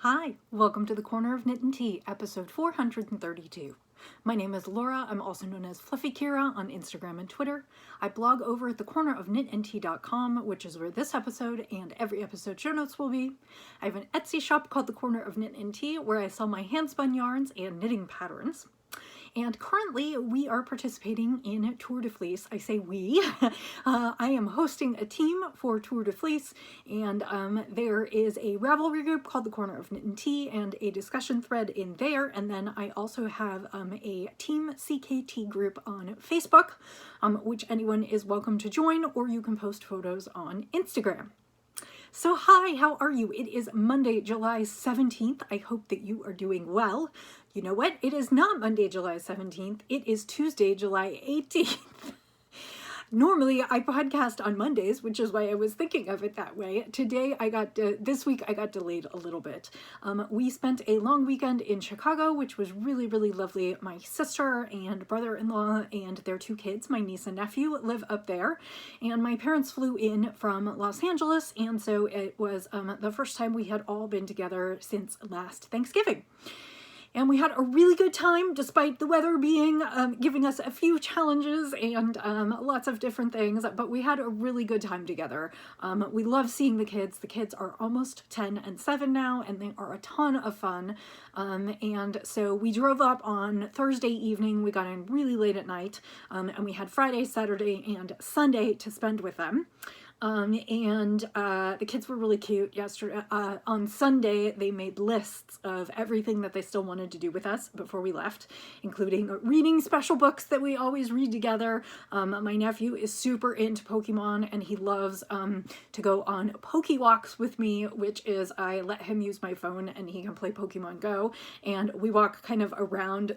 Hi, welcome to the Corner of Knit and Tea, episode 432. My name is Laura. I'm also known as Fluffy Kira on Instagram and Twitter. I blog over at thecornerofknitandtea.com, which is where this episode and every episode show notes will be. I have an Etsy shop called The Corner of Knit and Tea, where I sell my handspun yarns and knitting patterns. And currently we are participating in Tour de Fleece. I say we. I am hosting a team for Tour de Fleece, and there is a Ravelry group called The Corner of Knit and Tea and a discussion thread in there. And then I also have a Team CKT group on Facebook, which anyone is welcome to join, or you can post photos on Instagram. So hi, how are you? It is Monday, July 17th. I hope that you are doing well. You know what? It is not Monday, July 17th. It is Tuesday, July 18th. Normally I podcast on Mondays, which is why I was thinking of it that way. Today this week I got delayed a little bit. We spent a long weekend in Chicago, which was really, really lovely. My sister and brother-in-law and their two kids, my niece and nephew, live up there. And my parents flew in from Los Angeles. And so it was the first time we had all been together since last Thanksgiving. And we had a really good time, despite the weather being giving us a few challenges and lots of different things, but we had a really good time together. We love seeing the kids. The kids are almost 10 and 7 now, and they are a ton of fun. And so we drove up on Thursday evening. We got in really late at night, and we had Friday, Saturday, and Sunday to spend with them. The kids were really cute. Yesterday, on Sunday, they made lists of everything that they still wanted to do with us before we left, including reading special books that we always read together. My nephew is super into Pokemon, and he loves to go on Pokewalks with me, which is I let him use my phone and he can play Pokemon Go, and we walk kind of around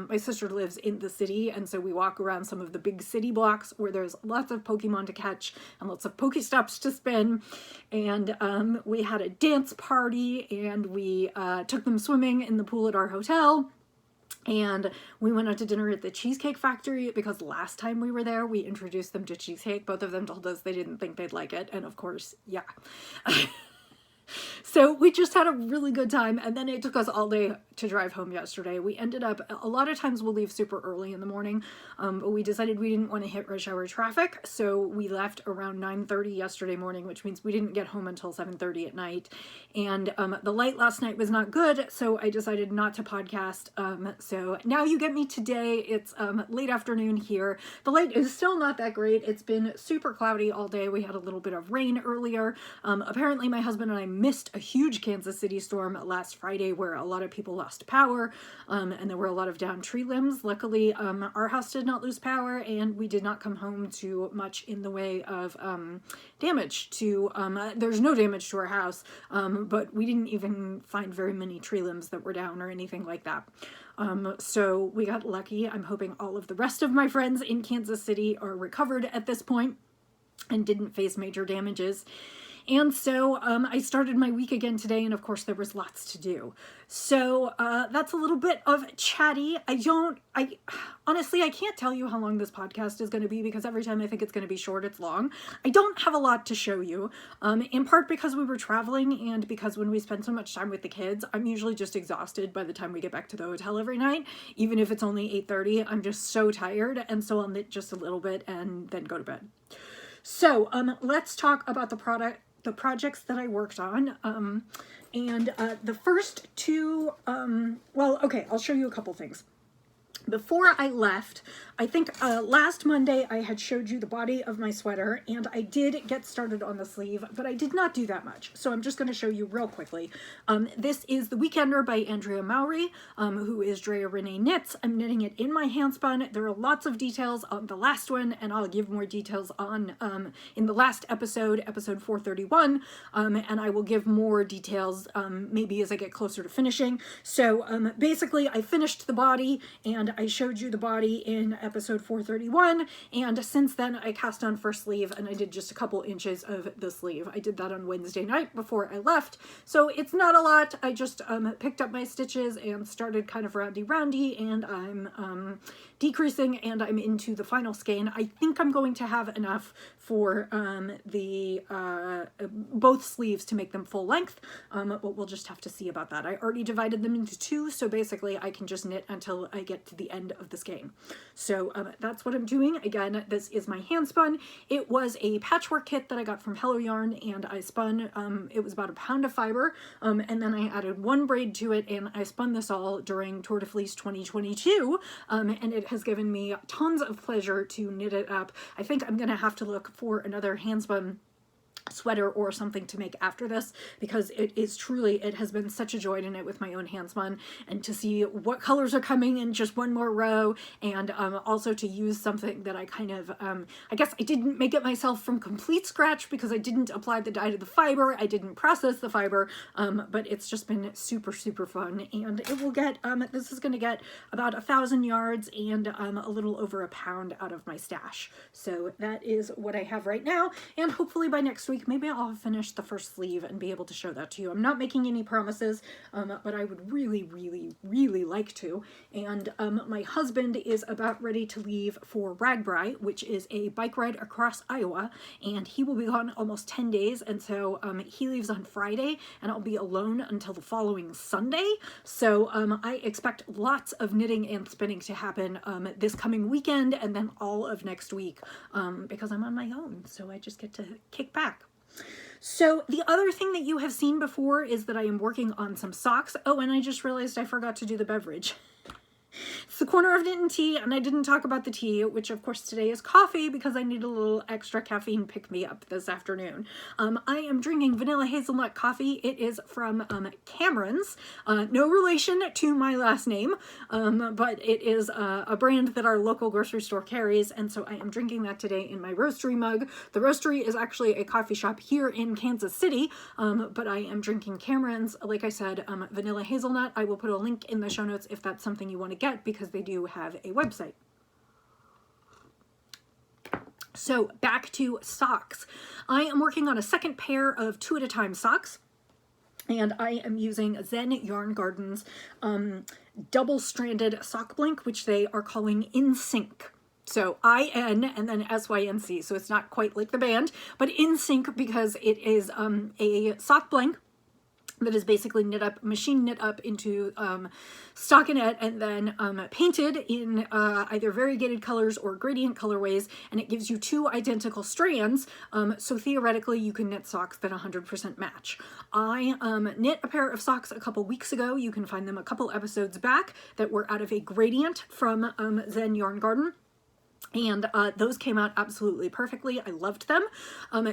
my sister lives in the city, and so we walk around some of the big city blocks where there's lots of Pokemon to catch and lots of Pokestops to spin. And we had a dance party, and we took them swimming in the pool at our hotel. And we went out to dinner at the Cheesecake Factory because last time we were there, we introduced them to cheesecake. Both of them told us they didn't think they'd like it. And of course, yeah. So we just had a really good time, and then it took us all day to drive home yesterday. We ended up, a lot of times we'll leave super early in the morning, but we decided we didn't want to hit rush hour traffic, so we left around 9:30 yesterday morning, which means we didn't get home until 7:30 at night. And the light last night was not good, so I decided not to podcast. So now you get me today. It's late afternoon here. The light is still not that great. It's been super cloudy all day. We had a little bit of rain earlier. Apparently my husband and I missed a huge Kansas City storm last Friday where a lot of people lost power, and there were a lot of downed tree limbs. Luckily, our house did not lose power, and we did not come home to much in the way of damage to, there's no damage to our house, but we didn't even find very many tree limbs that were down or anything like that. So we got lucky. I'm hoping all of the rest of my friends in Kansas City are recovered at this point and didn't face major damages. And so I started my week again today, and of course there was lots to do. So that's a little bit of chatty. Honestly, I can't tell you how long this podcast is going to be because every time I think it's going to be short, it's long. I don't have a lot to show you, in part because we were traveling and because when we spend so much time with the kids, I'm usually just exhausted by the time we get back to the hotel every night. Even if it's only 8:30, I'm just so tired, and so I'll knit just a little bit and then go to bed. So let's talk about the projects that I worked on. The first two, I'll show you a couple things. Before I left, I think last Monday I had showed you the body of my sweater, and I did get started on the sleeve, but I did not do that much. So I'm just going to show you real quickly. This is The Weekender by Andrea Mowry, who is Drea Renee Knits. I'm knitting it in my handspun. There are lots of details on the last one, and I'll give more details on in the last episode 431, and I will give more details maybe as I get closer to finishing. So basically I finished the body, and I showed you the body in episode 431, and since then I cast on first sleeve, and I did just a couple inches of the sleeve. I did that on Wednesday night before I left, so it's not a lot. I just picked up my stitches and started kind of roundy, and I'm decreasing, and I'm into the final skein. I think I'm going to have enough for the both sleeves to make them full length, but we'll just have to see about that. I already divided them into two, so basically I can just knit until I get to the end of the skein. So that's what I'm doing. Again, this is my hand spun. It was a patchwork kit that I got from Hello Yarn, and I spun, it was about a pound of fiber, and then I added one braid to it, and I spun this all during Tour de Fleece 2022, and it has given me tons of pleasure to knit it up. I think I'm gonna have to look for another hand spun sweater or something to make after this, because it is truly, it has been such a joy to knit with my own hand spun, and to see what colors are coming in just one more row, and also to use something that I kind of, I guess I didn't make it myself from complete scratch because I didn't apply the dye to the fiber, I didn't process the fiber, but it's just been super, super fun, and it will get, this is going to get about 1,000 yards and a little over a pound out of my stash. So that is what I have right now, and hopefully by next week maybe I'll finish the first sleeve and be able to show that to you. I'm not making any promises, but I would really, really, really like to. And my husband is about ready to leave for RAGBRAI, which is a bike ride across Iowa, and he will be gone almost 10 days, and so he leaves on Friday, and I'll be alone until the following Sunday. So I expect lots of knitting and spinning to happen this coming weekend, and then all of next week, because I'm on my own, so I just get to kick back. So the other thing that you have seen before is that I am working on some socks. Oh, and I just realized I forgot to do the beverage. It's the corner of Knit and Tea, and I didn't talk about the tea, which of course today is coffee because I need a little extra caffeine pick-me-up this afternoon. I am drinking vanilla hazelnut coffee. It is from Cameron's. No relation to my last name, but it is a brand that our local grocery store carries, and so I am drinking that today in my roastery mug. The roastery is actually a coffee shop here in Kansas City, but I am drinking Cameron's, like I said, vanilla hazelnut. I will put a link in the show notes if that's something you want to get, because they do have a website. So back to socks. I am working on a second pair of 2 at a time socks, and I am using Zen Yarn Gardens double-stranded sock blink, which they are calling InSync. So I-N and then S-Y-N-C, so it's not quite like the band, but InSync because it is a sock blank that is basically knit up, machine knit up into stockinette, and then painted in either variegated colors or gradient colorways, and it gives you 2 identical strands, so theoretically you can knit socks that 100% match. I knit a pair of socks a couple weeks ago. You can find them a couple episodes back that were out of a gradient from Zen Yarn Garden. And those came out absolutely perfectly. I loved them.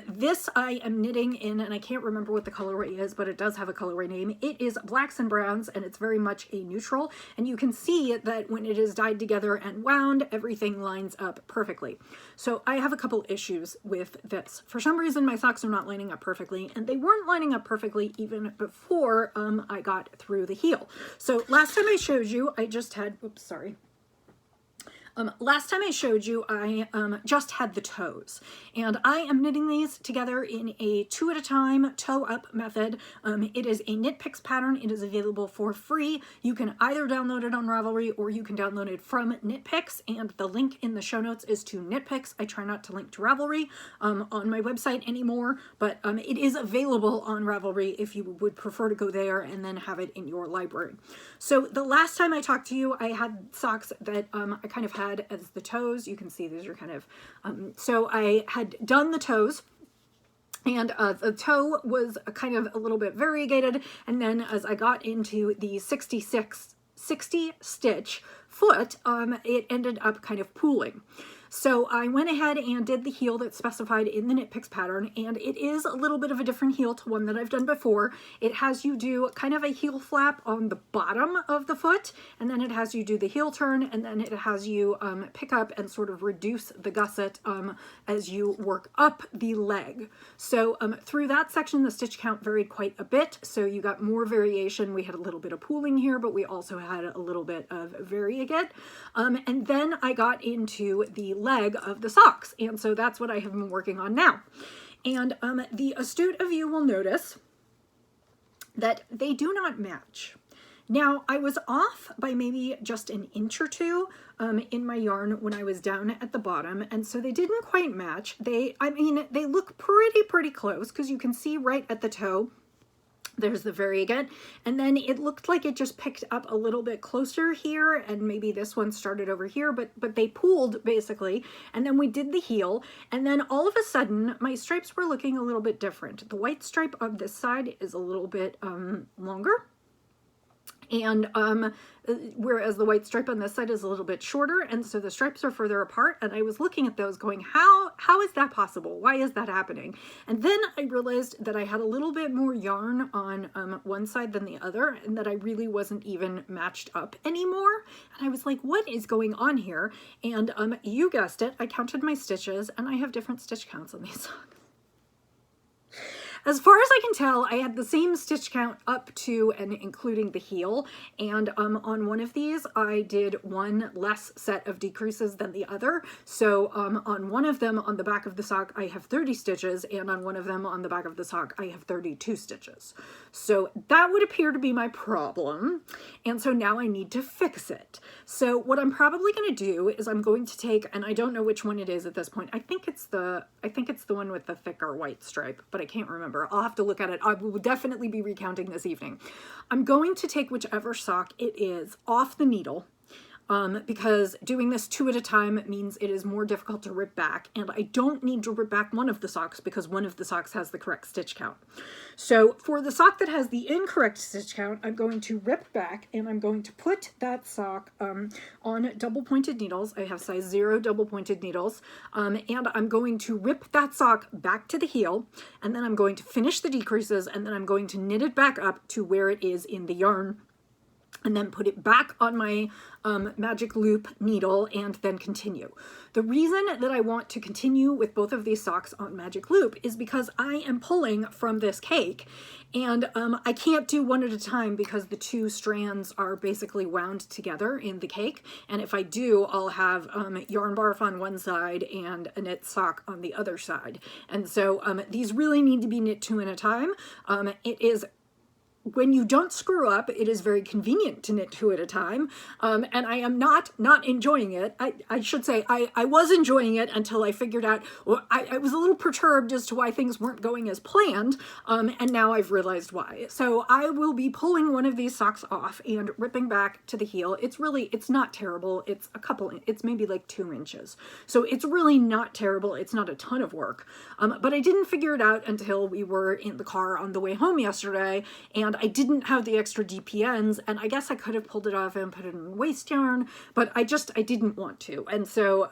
This I am knitting in, and I can't remember what the colorway is, but it does have a colorway name. It is Blacks and Browns, and it's very much a neutral. And you can see that when it is dyed together and wound, everything lines up perfectly. So I have a couple issues with this. For some reason, my socks are not lining up perfectly, and they weren't lining up perfectly even before I got through the heel. So last time I showed you, I just had, oops, sorry. Last time I showed you, I just had the toes, and I am knitting these together in a 2 at a time toe up method. It is a Knit Picks pattern. It is available for free. You can either download it on Ravelry or you can download it from Knit Picks, and the link in the show notes is to Knit Picks. I try not to link to Ravelry on my website anymore, but it is available on Ravelry if you would prefer to go there and then have it in your library. So the last time I talked to you, I had socks that I kind of had as the toes. You can see these are kind of, so I had done the toes, and the toe was kind of a little bit variegated, and then as I got into the 60 stitch foot, it ended up kind of pooling. So I went ahead and did the heel that's specified in the Knit Picks pattern, and it is a little bit of a different heel to one that I've done before. It has you do kind of a heel flap on the bottom of the foot, and then it has you do the heel turn, and then it has you pick up and sort of reduce the gusset as you work up the leg. So through that section, the stitch count varied quite a bit, so you got more variation. We had a little bit of pooling here, but we also had a little bit of variegate. And then I got into the leg of the socks, and so that's what I have been working on now. And the astute of you will notice that they do not match. Now, I was off by maybe just an inch or two in my yarn when I was down at the bottom, and so they didn't quite match. They look pretty close, because you can see right at the toe, there's the variegate, and then it looked like it just picked up a little bit closer here, and maybe this one started over here, but they pooled basically, and then we did the heel, and then all of a sudden my stripes were looking a little bit different. The white stripe on this side is a little bit longer, and whereas the white stripe on this side is a little bit shorter, and so the stripes are further apart, and I was looking at those going, how is that possible? Why is that happening? And then I realized that I had a little bit more yarn on one side than the other, and that I really wasn't even matched up anymore. And I was like, what is going on here? And you guessed it, I counted my stitches, and I have different stitch counts on these socks. As far as I can tell, I had the same stitch count up to and including the heel, and on one of these I did one less set of decreases than the other. So on one of them on the back of the sock I have 30 stitches, and on one of them on the back of the sock I have 32 stitches. So that would appear to be my problem, and so now I need to fix it. So what I'm probably going to do is I'm going to take, and I don't know which one it is at this point, I think it's the one with the thicker white stripe, but I can't remember. I'll have to look at it. I will definitely be recounting this evening. I'm going to take whichever sock it is off the needle, because doing this 2 at a time means it is more difficult to rip back, and I don't need to rip back one of the socks because one of the socks has the correct stitch count. So for the sock that has the incorrect stitch count, I'm going to rip back, and I'm going to put that sock on double pointed needles. I have size 0 double pointed needles, and I'm going to rip that sock back to the heel, and then I'm going to finish the decreases, and then I'm going to knit it back up to where it is in the yarn, and then put it back on my magic loop needle, and then continue. The reason that I want to continue with both of these socks on magic loop is because I am pulling from this cake, and I can't do one at a time because the 2 strands are basically wound together in the cake, and if I do, I'll have yarn barf on one side and a knit sock on the other side. And so these really need to be knit 2 at a time. It is, when you don't screw up, it is very convenient to knit 2 at a time, and I am not enjoying it. I should say I was enjoying it until I figured out, well, I was a little perturbed as to why things weren't going as planned, and now I've realized why. So I will be pulling one of these socks off and ripping back to the heel. It's not terrible. It's maybe like 2 inches. So it's really not terrible. It's not a ton of work, but I didn't figure it out until we were in the car on the way home yesterday, and I didn't have the extra DPNs, and I guess I could have pulled it off and put it in waste yarn, but I didn't want to. And so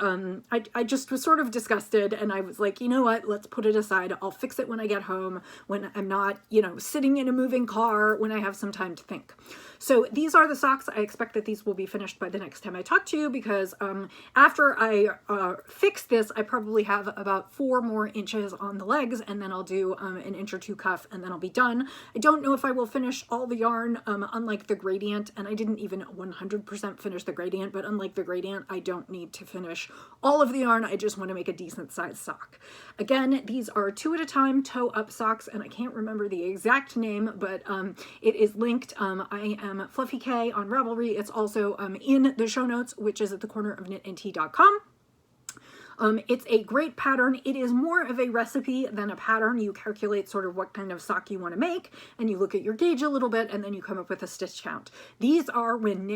I just was sort of disgusted, and I was like, you know what, let's put it aside. I'll fix it when I get home, when I'm not, sitting in a moving car, when I have some time to think. So these are the socks. I expect that these will be finished by the next time I talk to you, because after I fix this, I probably have about 4 more inches on the legs, and then I'll do an inch or 2 cuff, and then I'll be done. I don't know if I will finish all the yarn, unlike the gradient, and I didn't even 100% finish the gradient, but unlike the gradient, I don't need to finish all of the yarn. I just want to make a decent sized sock. Again, these are 2 at a time toe up socks, and I can't remember the exact name, but it is linked. I am Fluffy K on Ravelry. It's also in the show notes, which is at the corner of knitandtea.com. It's a great pattern. It is more of a recipe than a pattern. You calculate sort of what kind of sock you want to make, and you look at your gauge a little bit, and then you come up with a stitch count. These are, when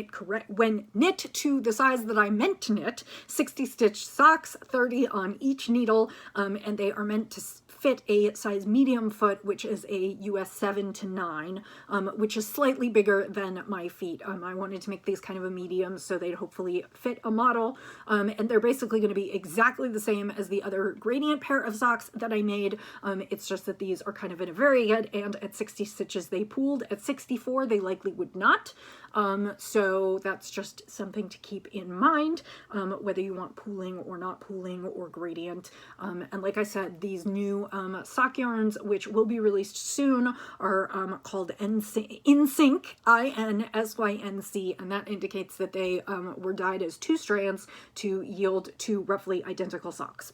knit to the size that I meant to knit, 60 stitch socks, 30 on each needle, and they are meant to fit a size medium foot, which is a US 7 to 9, which is slightly bigger than my feet. I wanted to make these kind of a medium so they'd hopefully fit a model, and they're basically going to be exactly the same as the other gradient pair of socks that I made. It's just that these are kind of in a variegate, and at 60 stitches they pooled. At 64 they likely would not. So that's just something to keep in mind, whether you want pooling or not pooling or gradient. And like I said, these new sock yarns, which will be released soon, are called InSync, INSYNC, and that indicates that they were dyed as 2 strands to yield 2 roughly identical socks.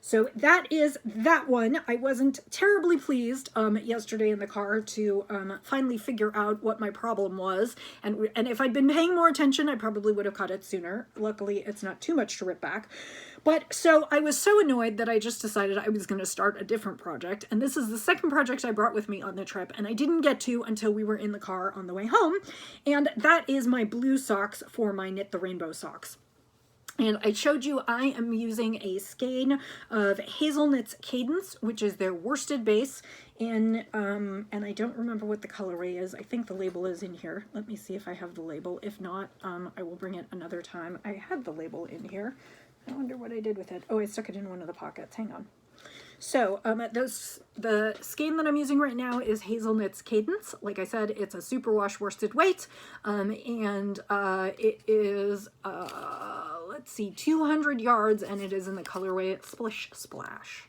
So that is that one. I wasn't terribly pleased yesterday in the car to finally figure out what my problem was. And if I'd been paying more attention, I probably would have caught it sooner. Luckily, it's not too much to rip back. But so I was so annoyed that I just decided I was going to start a different project. And this is the second project I brought with me on the trip, and I didn't get to until we were in the car on the way home. And that is my blue socks for my Knit the Rainbow socks. And I showed you I am using a skein of Hazelnut's Cadence, which is their worsted base in, and I don't remember what the colorway is. I think the label is in here. Let me see if I have the label. If not, I will bring it another time. I had the label in here. I wonder what I did with it. Oh, I stuck it in one of the pockets. Hang on. So the skein that I'm using right now is Hazelnut's Cadence. Like I said, it's a superwash worsted weight, and it is, let's see, 200 yards, and it is in the colorway Splish Splash.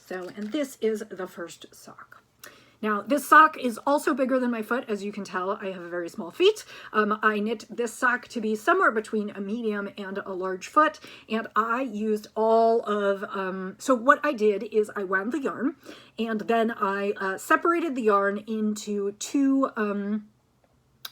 So, and this is the first sock. Now, this sock is also bigger than my foot. As you can tell, I have very small feet. I knit this sock to be somewhere between a medium and a large foot, and I used all of, so what I did is I wound the yarn, and then I separated the yarn into two,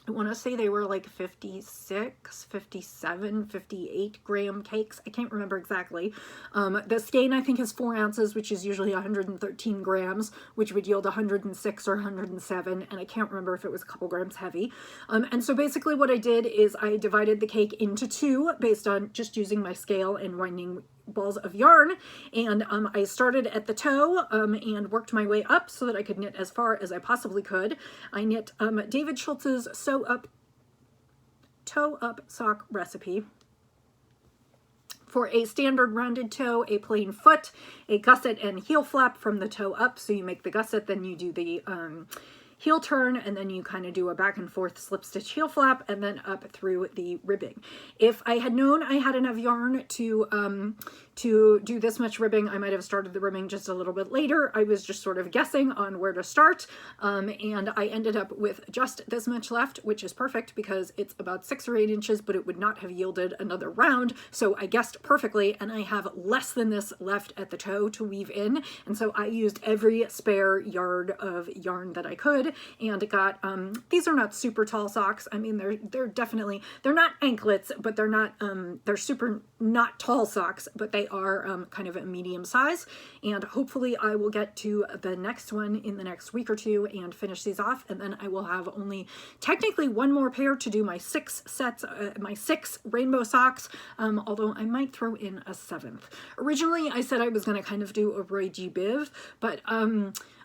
I want to say they were like 56, 57, 58 gram cakes. I can't remember exactly. The skein I think is 4 ounces, which is usually 113 grams, which would yield 106 or 107. And I can't remember if it was a couple grams heavy. And so basically what I did is I divided the cake into two based on just using my scale and winding balls of yarn, and I started at the toe and worked my way up so that I could knit as far as I possibly could. I knit David Schultz's toe up sock recipe for a standard rounded toe, a plain foot, a gusset and heel flap from the toe up. So you make the gusset, then you do the heel turn, and then you kind of do a back and forth slip stitch heel flap, and then up through the ribbing. If I had known I had enough yarn to do this much ribbing, I might have started the ribbing just a little bit later. I was just sort of guessing on where to start, and I ended up with just this much left, which is perfect because it's about 6 or 8 inches, but it would not have yielded another round, so I guessed perfectly, and I have less than this left at the toe to weave in, and so I used every spare yard of yarn that I could, and got, these are not super tall socks. I mean, they're definitely, they're not anklets, but they're not, they're super not tall socks, but they are kind of a medium size, and hopefully I will get to the next one in the next week or two and finish these off, and then I will have only technically one more pair to do my 6 sets, my 6 rainbow socks, although I might throw in a 7th. Originally, I said I was going to kind of do a Roy G. Biv, but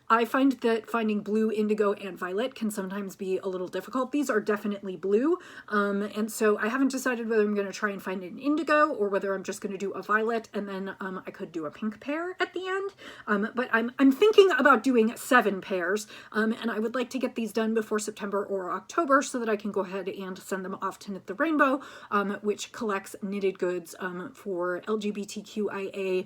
I find that finding blue, indigo, and violet can sometimes be a little difficult. These are definitely blue, and so I haven't decided whether I'm going to try and find an indigo or whether I'm just going to do a violet, and then I could do a pink pair at the end. But I'm thinking about doing 7 pairs, and I would like to get these done before September or October so that I can go ahead and send them off to Knit the Rainbow, which collects knitted goods for LGBTQIA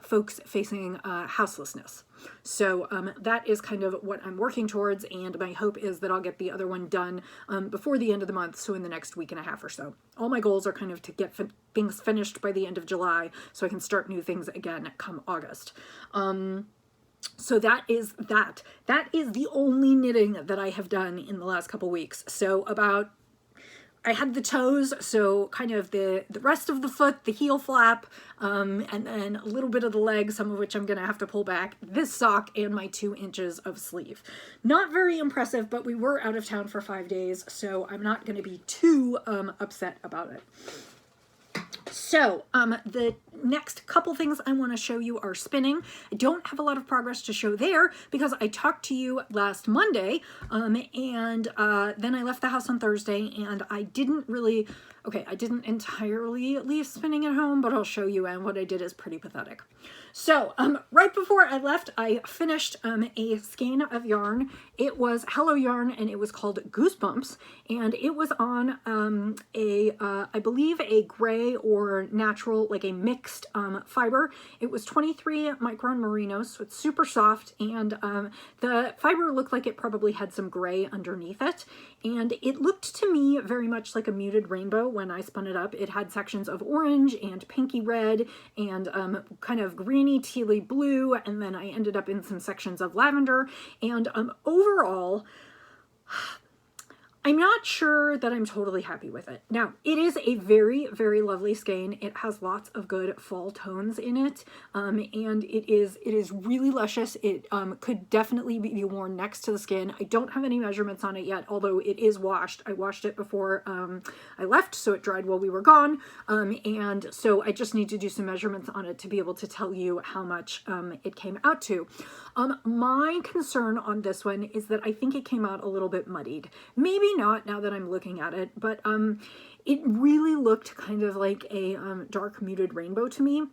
folks facing houselessness. So that is kind of what I'm working towards, and my hope is that I'll get the other one done before the end of the month, so in the next week and a half or so. All my goals are kind of to get things finished by the end of July so I can start new things again come August. So that is that. That is the only knitting that I have done in the last couple weeks. So I had the toes, so kind of the rest of the foot, the heel flap, and then a little bit of the leg, some of which I'm going to have to pull back, this sock, and my 2 inches of sleeve. Not very impressive, but we were out of town for 5 days, so I'm not going to be too upset about it. So the next couple things I want to show you are spinning. I don't have a lot of progress to show there because I talked to you last Monday, and then I left the house on Thursday, and I didn't really, I didn't entirely leave spinning at home, but I'll show you, and what I did is pretty pathetic. So right before I left, I finished a skein of yarn. It was Hello Yarn, and it was called Goosebumps, and it was on I believe a gray or natural, like a mixed fiber. It was 23 micron merino, so it's super soft, and the fiber looked like it probably had some gray underneath it, and it looked to me very much like a muted rainbow, when I spun it up, it had sections of orange and pinky red and kind of greeny tealy blue, and then I ended up in some sections of lavender. And overall, I'm not sure that I'm totally happy with it. Now, it is a very, very lovely skein. It has lots of good fall tones in it, and it is really luscious. It could definitely be worn next to the skin. I don't have any measurements on it yet, although it is washed. I washed it before I left, so it dried while we were gone, and so I just need to do some measurements on it to be able to tell you how much it came out to. My concern on this one is that I think it came out a little bit muddied. Maybe not now that I'm looking at it, but it really looked kind of like a dark muted rainbow to me.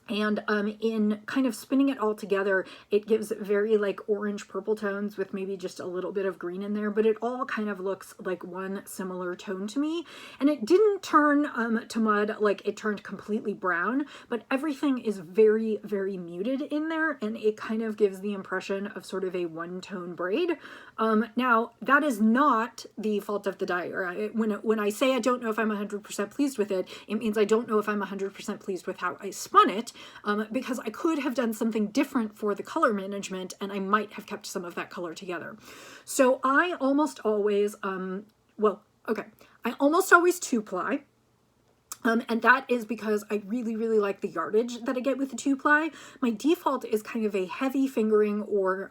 And in kind of spinning it all together, it gives very like orange purple tones with maybe just a little bit of green in there, but it all kind of looks like one similar tone to me. And it didn't turn to mud, like it turned completely brown, but everything is very, very muted in there, and it kind of gives the impression of sort of a one-tone braid. Now, that is not the fault of the dye. When I say I don't know if I'm 100% pleased with it, it means I don't know if I'm 100% pleased with how I spun it, because I could have done something different for the color management, and I might have kept some of that color together. So I almost always, I almost always two-ply. And that is because I really, really like the yardage that I get with the two-ply. My default is kind of a heavy fingering or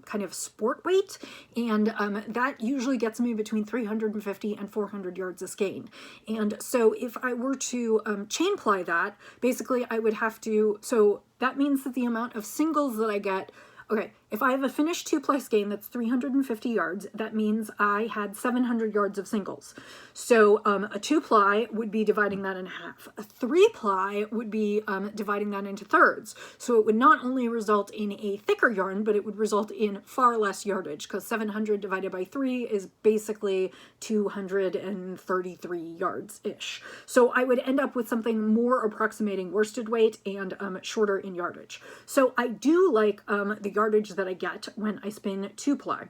kind of sport weight, and that usually gets me between 350 and 400 yards a skein. And so if I were to chain ply that, basically I would have to, so that means that the amount of singles that I get, okay, if I have a finished two-ply skein that's 350 yards, that means I had 700 yards of singles. So a two-ply would be dividing that in half. A three-ply would be dividing that into thirds. So it would not only result in a thicker yarn, but it would result in far less yardage, because 700 divided by 3 is basically 233 yards-ish. So I would end up with something more approximating worsted weight and shorter in yardage. So I do like the yardage that I get when I spin two-ply.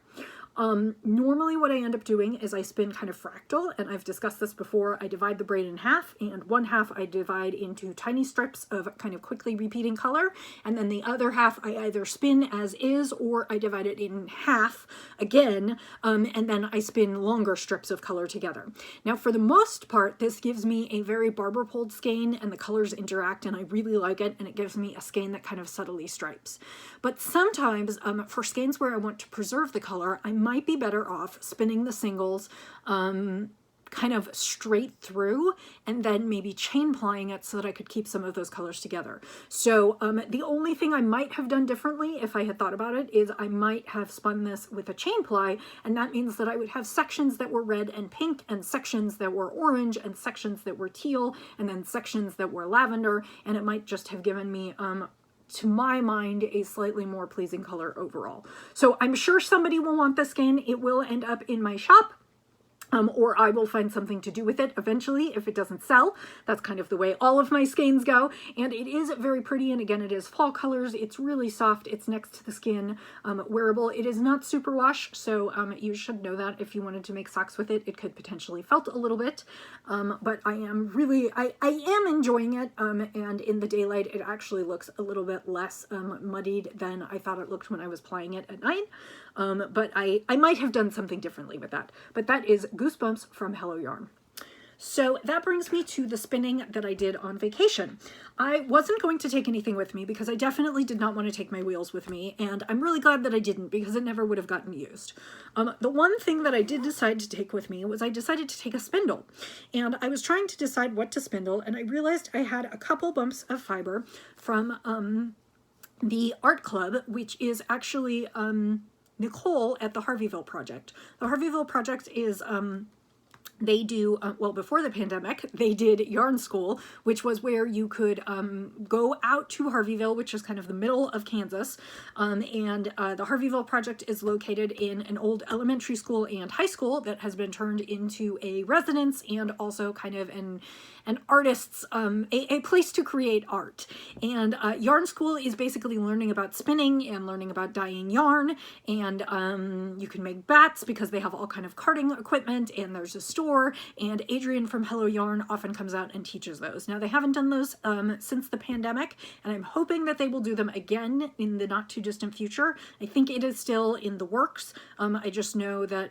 Normally what I end up doing is I spin kind of fractal, and I've discussed this before. I divide the braid in half, and one half I divide into tiny strips of kind of quickly repeating color, and then the other half I either spin as is or I divide it in half again, and then I spin longer strips of color together. Now for the most part, this gives me a very barber pulled skein, and the colors interact, and I really like it, and it gives me a skein that kind of subtly stripes. But sometimes for skeins where I want to preserve the color, I might be better off spinning the singles kind of straight through and then maybe chain plying it so that I could keep some of those colors together. So the only thing I might have done differently if I had thought about it is I might have spun this with a chain ply, and that means that I would have sections that were red and pink and sections that were orange and sections that were teal and then sections that were lavender, and it might just have given me to my mind, a slightly more pleasing color overall. So I'm sure somebody will want this skein. It will end up in my shop. Or I will find something to do with it eventually if it doesn't sell. That's kind of the way all of my skeins go. And it is very pretty, and again, it is fall colors. It's really soft. It's next to the skin, wearable. It is not superwash, so you should know that if you wanted to make socks with it, it could potentially felt a little bit. But I am really, I am enjoying it, and in the daylight, it actually looks a little bit less muddied than I thought it looked when I was plying it at night. But I might have done something differently with that. But that is Goosebumps from Hello Yarn. So that brings me to the spinning that I did on vacation. I wasn't going to take anything with me because I definitely did not want to take my wheels with me, and I'm really glad that I didn't because it never would have gotten used. The one thing that I did decide to take with me was I decided to take a spindle, and I was trying to decide what to spindle, and I realized I had a couple bumps of fiber from the Art Club, which is actually Nicole at the Harveyville Project. The Harveyville Project is they do, well, before the pandemic, they did Yarn School, which was where you could go out to Harveyville, which is kind of the middle of Kansas. And the Harveyville Project is located in an old elementary school and high school that has been turned into a residence and also kind of an artist's, a place to create art. And Yarn School is basically learning about spinning and learning about dyeing yarn. And you can make bats because they have all kind of carding equipment, and there's a store store, and Adrian from Hello Yarn often comes out and teaches those. Now, they haven't done those since the pandemic, and I'm hoping that they will do them again in the not too distant future. I think it is still in the works. I just know that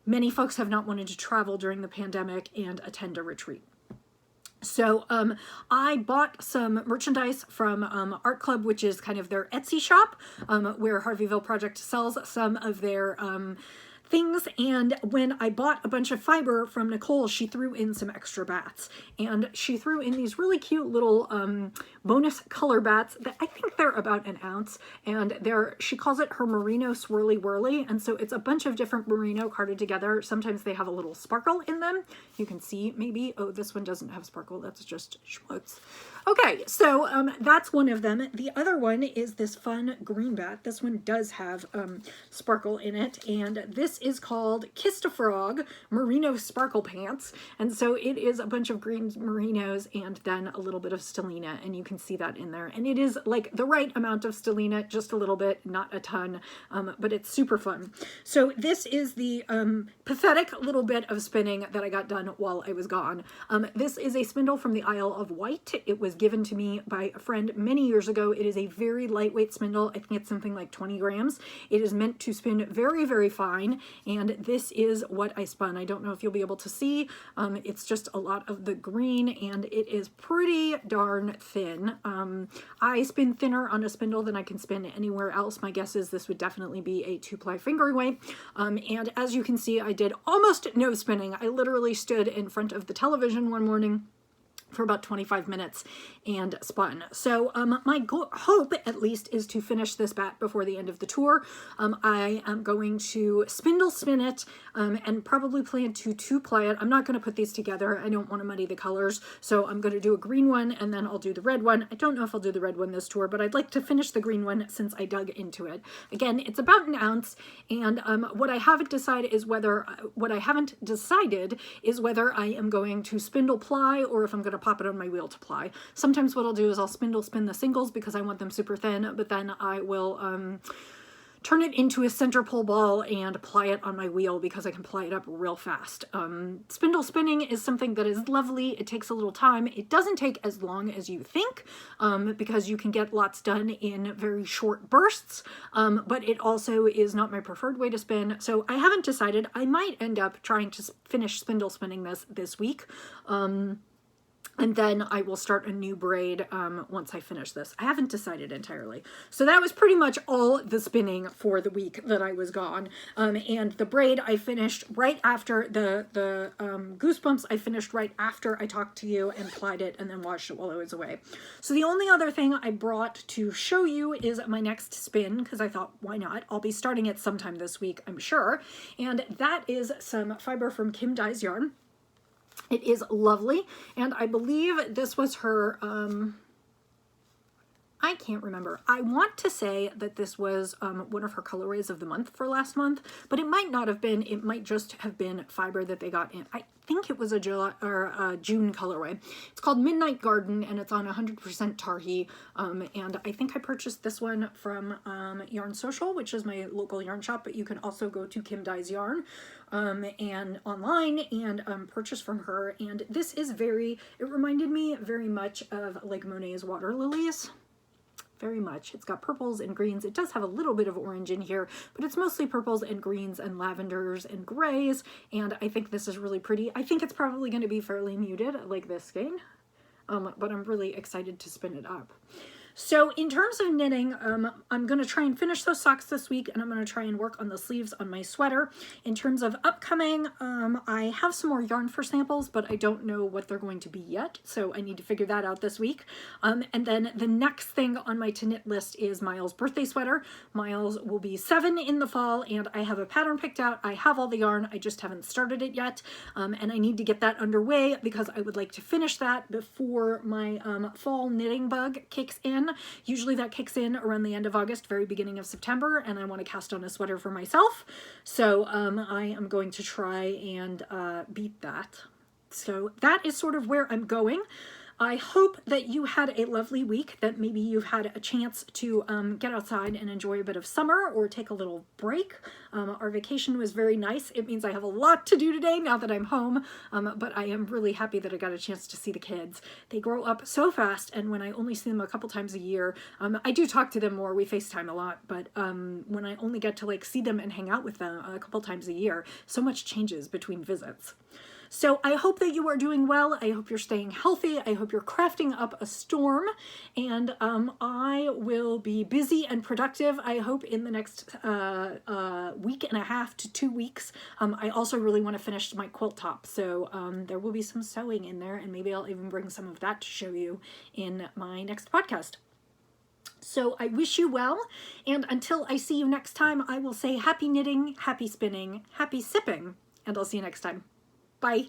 many folks have not wanted to travel during the pandemic and attend a retreat. So I bought some merchandise from Art Club, which is kind of their Etsy shop, where Harveyville Project sells some of their things. And when I bought a bunch of fiber from Nicole, she threw in some extra bats, and she threw in these really cute little bonus color bats that I think they're about an ounce, and she calls it her merino swirly whirly, and so it's a bunch of different merino carded together. Sometimes they have a little sparkle in them. You can see maybe, oh, this one doesn't have sparkle, that's just schmutz. Okay, so that's one of them. The other one is this fun green bat. This one does have sparkle in it, and this is called Kissed a Frog Merino Sparkle Pants. And so it is a bunch of green merinos and then a little bit of stellina, and you can see that in there. And it is like the right amount of stellina, just a little bit, not a ton, but it's super fun. So this is the pathetic little bit of spinning that I got done while I was gone. This is a spindle from the Isle of Wight. It was given to me by a friend many years ago. It is a very lightweight spindle. I think it's something like 20 grams. It is meant to spin very, very fine, and this is what I spun. I don't know if you'll be able to see. It's just a lot of the green, and it is pretty darn thin. I spin thinner on a spindle than I can spin anywhere else. My guess is this would definitely be a 2-ply fingering weight. And as you can see, I did almost no spinning. I literally stood in front of the television one morning for about 25 minutes and spun. So my hope, at least, is to finish this bat before the end of the tour. I am going to spindle spin it and probably plan to 2-ply it. I'm not going to put these together. I don't want to muddy the colors. So I'm going to do a green one and then I'll do the red one. I don't know if I'll do the red one this tour, but I'd like to finish the green one since I dug into it. Again, it's about an ounce, and what I haven't decided is whether I am going to spindle ply or if I'm going to pop it on my wheel to ply. Sometimes what I'll do is I'll spindle spin the singles because I want them super thin, but then I will turn it into a center pull ball and ply it on my wheel because I can ply it up real fast. Spindle spinning is something that is lovely. It takes a little time. It doesn't take as long as you think because you can get lots done in very short bursts, but it also is not my preferred way to spin. So I haven't decided. I might end up trying to finish spindle spinning this week. And then I will start a new braid once I finish this. I haven't decided entirely. So that was pretty much all the spinning for the week that I was gone. And the braid I finished right after the Goosebumps. I finished right after I talked to you and plied it and then washed it while I was away. So the only other thing I brought to show you is my next spin, because I thought, why not? I'll be starting it sometime this week, I'm sure. And that is some fiber from Kim Dye's Yarn. It is lovely, and I believe this was her, I can't remember. I want to say that this was one of her colorways of the month for last month, but it might not have been. It might just have been fiber that they got in. I think it was a July or a June colorway. It's called Midnight Garden, and it's on 100% Tarhi, and I think I purchased this one from Yarn Social, which is my local yarn shop, but you can also go to Kim Dye's Yarn and online and purchase from her. And this is it reminded me very much of like Monet's Water Lilies. Very much. It's got purples and greens. It does have a little bit of orange in here, but it's mostly purples and greens and lavenders and grays, and I think this is really pretty. I think it's probably going to be fairly muted like this skein, but I'm really excited to spin it up. So in terms of knitting, I'm going to try and finish those socks this week, and I'm going to try and work on the sleeves on my sweater. In terms of upcoming, I have some more yarn for samples, but I don't know what they're going to be yet, so I need to figure that out this week. And then the next thing on my to knit list is Miles' birthday sweater. Miles will be 7 in the fall, and I have a pattern picked out. I have all the yarn, I just haven't started it yet, and I need to get that underway because I would like to finish that before my fall knitting bug kicks in. Usually that kicks in around the end of August, very beginning of September, and I want to cast on a sweater for myself. So I am going to try and beat that. So that is sort of where I'm going. I hope that you had a lovely week, that maybe you've had a chance to get outside and enjoy a bit of summer or take a little break. Our vacation was very nice. It means I have a lot to do today now that I'm home, but I am really happy that I got a chance to see the kids. They grow up so fast, and when I only see them a couple times a year, I do talk to them more. We FaceTime a lot, but when I only get to like see them and hang out with them a couple times a year, so much changes between visits. So I hope that you are doing well. I hope you're staying healthy. I hope you're crafting up a storm, and I will be busy and productive, I hope, in the next week and a half to 2 weeks. I also really want to finish my quilt top, so there will be some sewing in there, and maybe I'll even bring some of that to show you in my next podcast. So I wish you well, and until I see you next time, I will say happy knitting, happy spinning, happy sipping, and I'll see you next time. Bye.